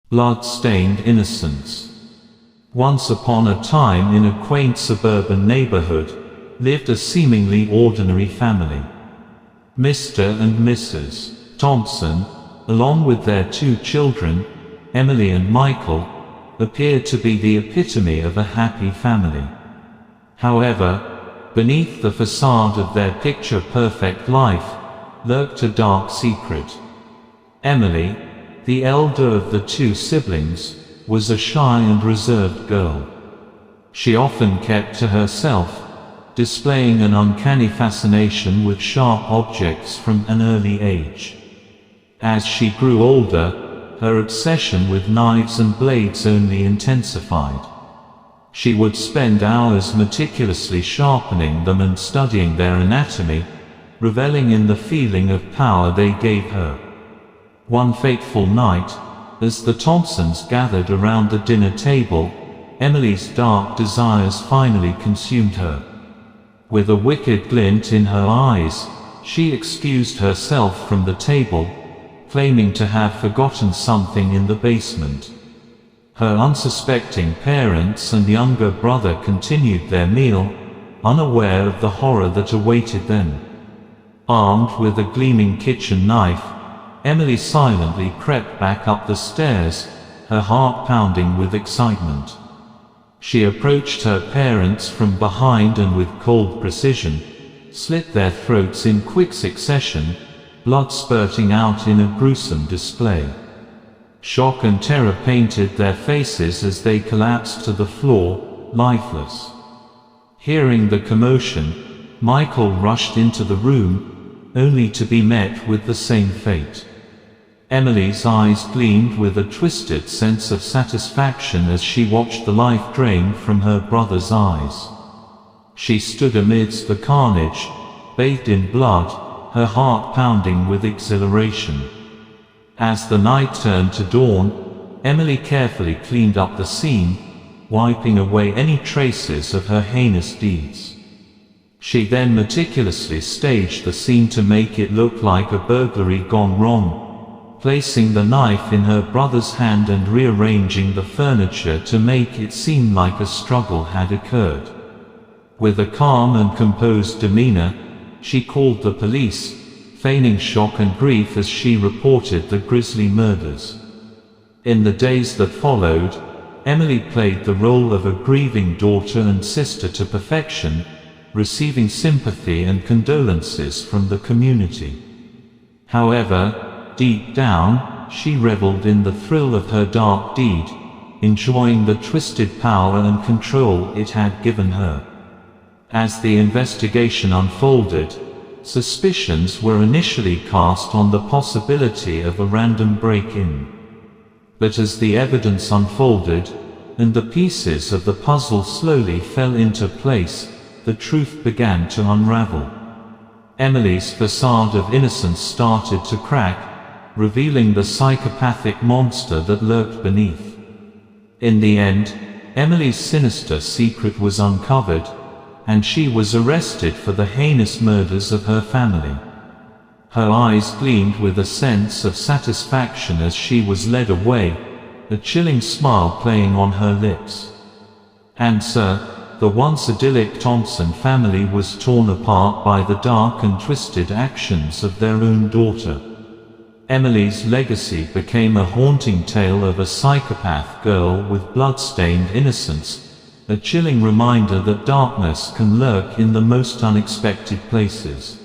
Blood-stained innocence. Once upon a time in a quaint suburban neighborhood, lived a seemingly ordinary family. Mr. and Mrs. Thompson, along with their 2 children, Emily and Michael, appeared to be the epitome of a happy family. However, beneath the facade of their picture-perfect life, lurked a dark secret. Emily, the elder of the 2 siblings, was a shy and reserved girl. She often kept to herself, displaying an uncanny fascination with sharp objects from an early age. As she grew older, her obsession with knives and blades only intensified. She would spend hours meticulously sharpening them and studying their anatomy, reveling in the feeling of power they gave her. One fateful night, as the Thompsons gathered around the dinner table, Emily's dark desires finally consumed her. With a wicked glint in her eyes, she excused herself from the table, claiming to have forgotten something in the basement. Her unsuspecting parents and younger brother continued their meal, unaware of the horror that awaited them. Armed with a gleaming kitchen knife, Emily silently crept back up the stairs, her heart pounding with excitement. She approached her parents from behind and with cold precision, slit their throats in quick succession, blood spurting out in a gruesome display. Shock and terror painted their faces as they collapsed to the floor, lifeless. Hearing the commotion, Michael rushed into the room, only to be met with the same fate. Emily's eyes gleamed with a twisted sense of satisfaction as she watched the life drain from her brother's eyes. She stood amidst the carnage, bathed in blood, her heart pounding with exhilaration. As the night turned to dawn, Emily carefully cleaned up the scene, wiping away any traces of her heinous deeds. She then meticulously staged the scene to make it look like a burglary gone wrong, placing the knife in her brother's hand and rearranging the furniture to make it seem like a struggle had occurred. With a calm and composed demeanor, she called the police, feigning shock and grief as she reported the grisly murders. In the days that followed, Emily played the role of a grieving daughter and sister to perfection, receiving sympathy and condolences from the community. However, deep down, she reveled in the thrill of her dark deed, enjoying the twisted power and control it had given her. As the investigation unfolded, suspicions were initially cast on the possibility of a random break-in. But as the evidence unfolded, and the pieces of the puzzle slowly fell into place, the truth began to unravel. Emily's facade of innocence started to crack, revealing the psychopathic monster that lurked beneath. In the end, Emily's sinister secret was uncovered, and she was arrested for the heinous murders of her family. Her eyes gleamed with a sense of satisfaction as she was led away, a chilling smile playing on her lips. And the once idyllic Thompson family was torn apart by the dark and twisted actions of their own daughter. Emily's legacy became a haunting tale of a psychopath girl with blood-stained innocence, a chilling reminder that darkness can lurk in the most unexpected places.